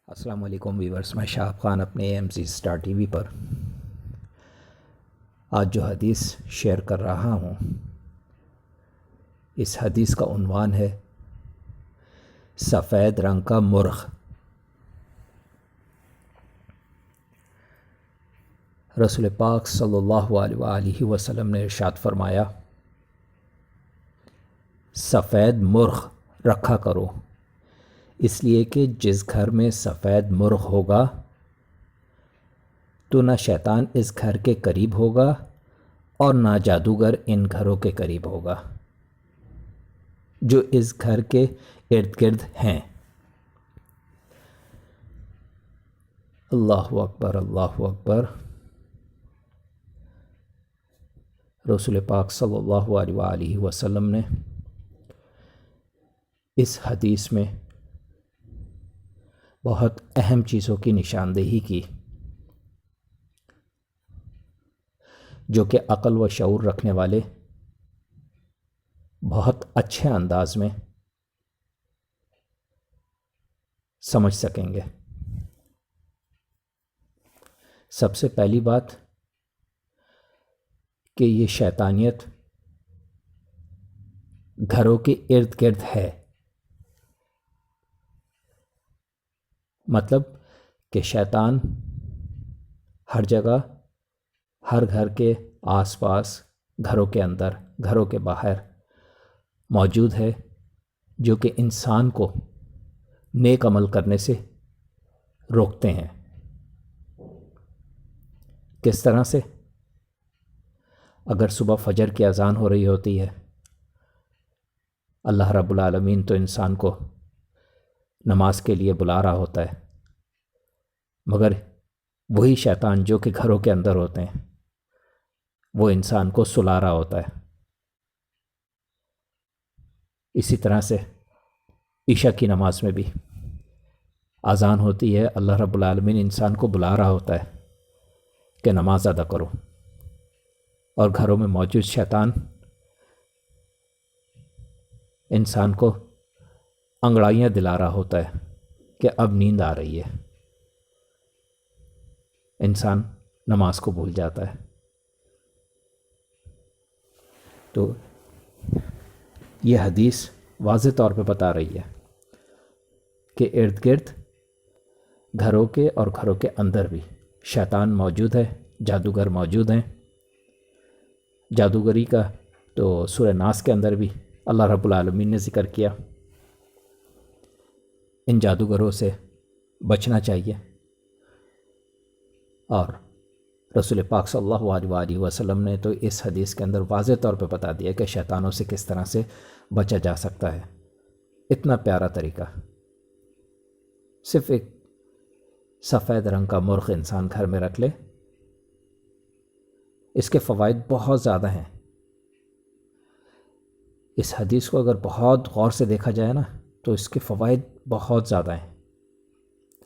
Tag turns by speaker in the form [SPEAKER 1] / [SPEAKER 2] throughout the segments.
[SPEAKER 1] السلام علیکم ویورز، میں شہاب خان اپنے MC اسٹار ٹی وی پر آج جو حدیث شیئر کر رہا ہوں، اس حدیث کا عنوان ہے سفید رنگ کا مرغ۔ رسول پاک صلی اللہ علیہ وآلہ وسلم نے ارشاد فرمایا، سفید مرغ رکھا کرو، اس لیے کہ جس گھر میں سفید مرغ ہوگا تو نہ شیطان اس گھر کے قریب ہوگا اور نہ جادوگر ان گھروں کے قریب ہوگا جو اس گھر کے ارد گرد ہیں۔ اللہ اکبر، اللہ اکبر۔ رسول پاک صلی اللہ علیہ وآلہ وسلم نے اس حدیث میں بہت اہم چیزوں کی نشاندہی کی جو کہ عقل و شعور رکھنے والے بہت اچھے انداز میں سمجھ سکیں گے۔ سب سے پہلی بات کہ یہ شیطانیت گھروں کے ارد گرد ہے، مطلب کہ شیطان ہر جگہ، ہر گھر کے آس پاس، گھروں کے اندر، گھروں کے باہر موجود ہے، جو کہ انسان کو نیک عمل کرنے سے روکتے ہیں۔ کس طرح سے؟ اگر صبح فجر کی اذان ہو رہی ہوتی ہے، اللہ رب العالمین تو انسان کو نماز کے لیے بلا رہا ہوتا ہے، مگر وہی شیطان جو کہ گھروں کے اندر ہوتے ہیں وہ انسان کو سلا رہا ہوتا ہے۔ اسی طرح سے عشاء کی نماز میں بھی اذان ہوتی ہے، اللہ رب العالمین انسان کو بلا رہا ہوتا ہے کہ نماز ادا کرو، اور گھروں میں موجود شیطان انسان کو انگڑائیاں دلا رہا ہوتا ہے کہ اب نیند آ رہی ہے۔ انسان نماز کو بھول جاتا ہے۔ تو یہ حدیث واضح طور پہ بتا رہی ہے کہ ارد گرد گھروں کے اور گھروں کے اندر بھی شیطان موجود ہے، جادوگر موجود ہیں۔ جادوگری کا تو سورہ ناس کے اندر بھی اللہ رب العالمین نے ذکر کیا۔ ان جادوگروں سے بچنا چاہیے، اور رسول پاک صلی اللہ علیہ وآلہ وسلم نے تو اس حدیث کے اندر واضح طور پہ بتا دیا کہ شیطانوں سے کس طرح سے بچا جا سکتا ہے۔ اتنا پیارا طریقہ، صرف ایک سفید رنگ کا مرغ انسان گھر میں رکھ لے، اس کے فوائد بہت زیادہ ہیں۔ اس حدیث کو اگر بہت غور سے دیکھا جائے نا تو اس کے فوائد بہت زیادہ ہیں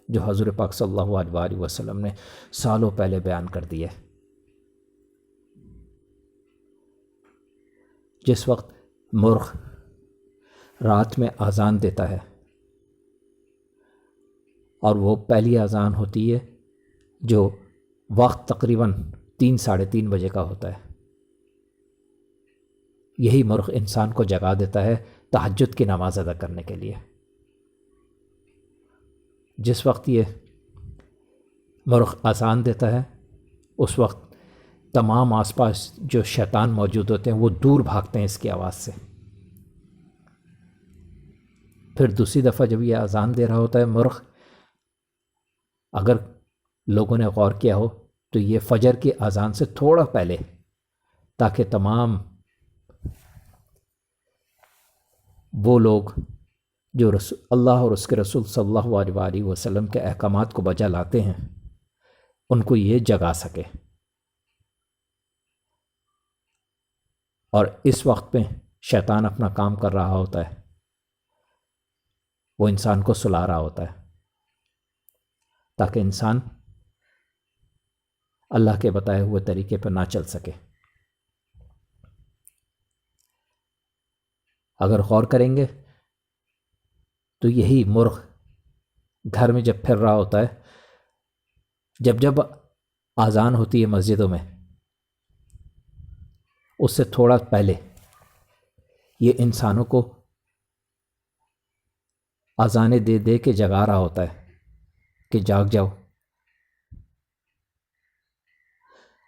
[SPEAKER 1] جو حضور پاک صلی اللہ علیہ وآلہ وسلم نے سالوں پہلے بیان کر دیے۔ جس وقت مرغ رات میں اذان دیتا ہے، اور وہ پہلی اذان ہوتی ہے جو وقت تقریباً 3-3:30 بجے کا ہوتا ہے، یہی مرغ انسان کو جگا دیتا ہے تہجد کی نماز ادا کرنے کے لیے۔ جس وقت یہ مرغ اذان دیتا ہے اس وقت تمام آس پاس جو شیطان موجود ہوتے ہیں وہ دور بھاگتے ہیں اس کی آواز سے۔ پھر دوسری دفعہ جب یہ اذان دے رہا ہوتا ہے مرغ، اگر لوگوں نے غور کیا ہو تو یہ فجر کی اذان سے تھوڑا پہلے، تاکہ تمام وہ لوگ جو اللہ اور اس کے رسول صلی اللہ علیہ وآلہ وسلم کے احکامات کو بجا لاتے ہیں ان کو یہ جگا سکے۔ اور اس وقت میں شیطان اپنا کام کر رہا ہوتا ہے، وہ انسان کو سلا رہا ہوتا ہے تاکہ انسان اللہ کے بتائے ہوئے طریقے پر نہ چل سکے۔ اگر غور کریں گے تو یہی مرغ گھر میں جب پھر رہا ہوتا ہے، جب جب اذان ہوتی ہے مسجدوں میں، اس سے تھوڑا پہلے یہ انسانوں کو اذانیں دے دے کے جگا رہا ہوتا ہے کہ جاگ جاؤ،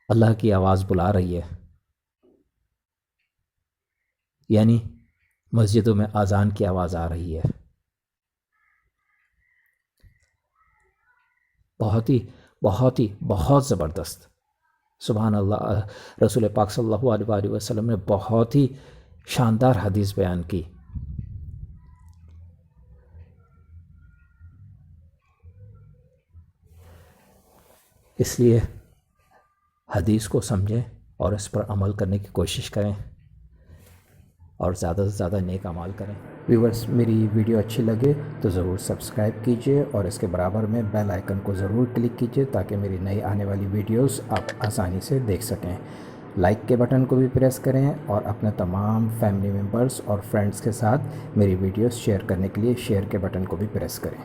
[SPEAKER 1] اللہ کی آواز بلا رہی ہے، یعنی مسجدوں میں اذان کی آواز آ رہی ہے۔ بہت ہی بہت ہی بہت زبردست، سبحان اللہ۔ رسول پاک صلی اللہ علیہ وآلہ وسلم نے بہت ہی شاندار حدیث بیان کی۔ اس لیے حدیث کو سمجھیں اور اس پر عمل کرنے کی کوشش کریں اور زیادہ سے زیادہ نیک اعمال کریں۔ ویورز، میری ویڈیو اچھی لگے تو ضرور سبسکرائب کیجئے اور اس کے برابر میں بیل آئیکن کو ضرور کلک کیجئے تاکہ میری نئی آنے والی ویڈیوز آپ آسانی سے دیکھ سکیں۔ لائک کے بٹن کو بھی پریس کریں اور اپنے تمام فیملی ممبرز اور فرینڈز کے ساتھ میری ویڈیوز شیئر کرنے کے لیے شیئر کے بٹن کو بھی پریس کریں۔